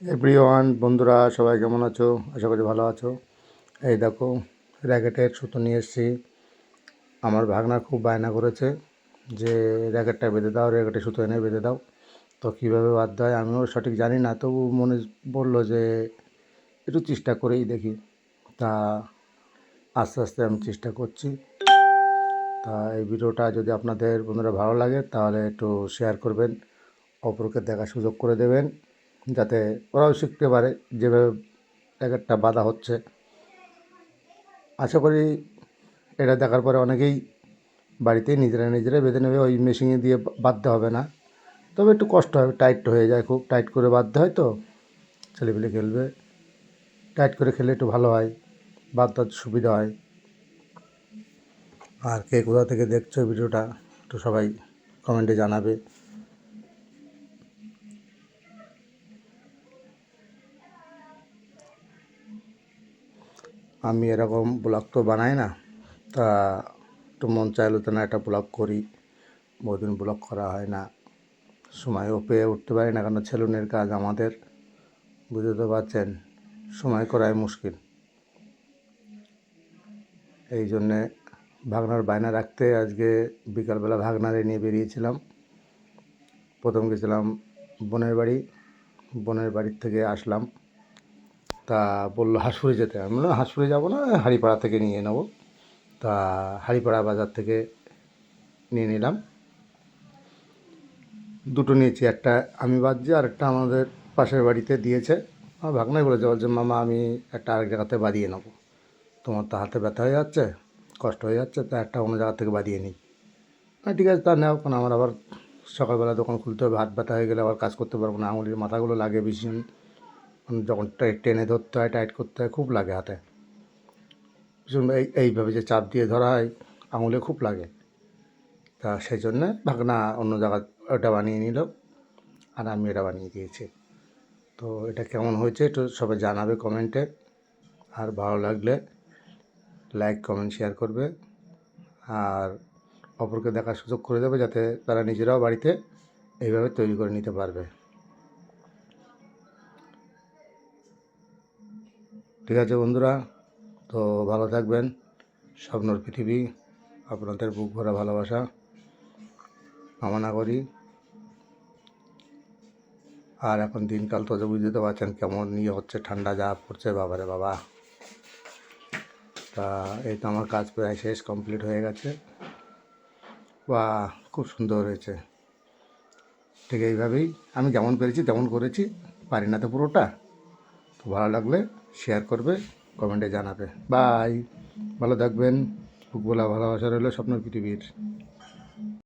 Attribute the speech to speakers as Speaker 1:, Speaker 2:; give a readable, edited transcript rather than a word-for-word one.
Speaker 1: Everyone, বন্ধুরা সবাই কেমন আছো? আশা করি ভালো আছো। এই দেখো, র্যাকেটের সুতো নিয়ে এসেছি। আমার ভাগনা খুব বায়না করেছে যে র্যাকেটটা বেঁধে দাও, র্যাকেটের সুতো এনে বেঁধে দাও। তো কীভাবে বাঁধতে হয় আমিও সঠিক জানি না, তবু মনে বললো যে একটু চেষ্টা করেই দেখি। তা আস্তে আস্তে আমি চেষ্টা করছি। তা এই ভিডিওটা যদি আপনাদের বন্ধুরা ভালো লাগে তাহলে একটু শেয়ার করবেন, অপরকে দেখার সুযোগ করে দেবেন, যাতে ওরাও শিখতে পারে যেভাবে র্যাকেটটা বাঁধা হচ্ছে। আশা করি এটা দেখার পরে অনেকেই বাড়িতেই নিজেরা বেঁধে নেবে, ওই মেশিনে দিয়ে বাঁধতে হবে না। তবে একটু কষ্ট হবে, টাইট হয়ে যায়, খুব টাইট করে বাঁধতে হয়। তো ছেলেপিলে খেলবে, টাইট করে খেলে একটু ভালো হয়, বাঁধতে সুবিধা হয়। আর কে কোথা থেকে দেখছো ভিডিওটা একটু সবাই কমেন্টে জানাবে। আমি এরকম ব্লগ তো বানাই না, তা একটু মন চাইলো তো না একটা ব্লগ করি। বহুদিন ব্লগ করা হয় না, সময়ও পেয়ে উঠতে পারি না, কারণ ছেলুনের কাজ আমাদের, বুঝতে তো পারছেন, সময় করাই মুশকিল। এই জন্যে ভাগনার বায়না রাখতে আজকে বিকালবেলা ভাগনারে নিয়ে বেরিয়েছিলাম। প্রথম গেছিলাম বোনের বাড়ি, বোনের বাড়ির থেকে আসলাম। তা বললো হাঁসপুরে যেতে, আমি বললাম হাঁসপুরে যাবো না, হাড়িপাড়া থেকে নিয়ে নেবো। তা হাড়িপাড়া বাজার থেকে নিয়ে নিলাম, দুটো নিয়েছি, একটা আমি বাঁধছি আর একটা আমাদের পাশের বাড়িতে দিয়েছে। আমার ভাগনাই বলছে মামা আমি একটা আরেক জায়গাতে বাঁধিয়ে নেবো, তোমার তো হাতে ব্যথা হয়ে যাচ্ছে, কষ্ট হয়ে যাচ্ছে, তা একটা অন্য জায়গা থেকে বাঁধিয়ে নিই। হ্যাঁ ঠিক আছে, তা নেও, কারণ আমার আবার সকালবেলা দোকান খুলতে হবে, হাত ব্যথা হয়ে গেলে আবার কাজ করতে পারবো না, আঙুলের মাথাগুলো লাগে ভীষণ, যখন টেনে ধরতে হয়, টাইট করতে হয়, খুব লাগে হাতে ভীষণ। এইভাবে যে চাপ দিয়ে ধরা হয় আঙুলে খুব লাগে। তা সেই জন্যে ভাগনা অন্য জায়গা ওটা বানিয়ে নিল আর আমি এটা বানিয়ে দিয়েছি। তো এটা কেমন হয়েছে একটু সবাই জানাবে কমেন্টে, আর ভালো লাগলে লাইক কমেন্ট শেয়ার করবে, আর অপরকে দেখার সুযোগ করে দেবে, যাতে তারা নিজেরাও বাড়িতে এইভাবে তৈরি করে নিতে পারবে। ঠিক আছে বন্ধুরা, তো ভালো থাকবেন। স্বপ্নর পৃথিবী, আপনাদের বুক ভরা ভালোবাসা কামনা করি। আর এখন দিনকাল তো বুঝতে তো পারছেন কেমন ইয়ে হচ্ছে, ঠান্ডা যা পড়ছে, বাবারে বাবা। তা এই তো আমার কাজ প্রায় শেষ, কমপ্লিট হয়ে গেছে। বা খুব সুন্দর হয়েছে। ঠিক এইভাবেই আমি যেমন পেরেছি তেমন করেছি, পারি না তো পুরোটা। তো ভালো লাগলে শেয়ার করবে, কমেন্টে জানাবে। বাই, ভালো থাকবেন। বুক ভরা ভালোবাসা রইল স্বপ্নর পৃথিবীর।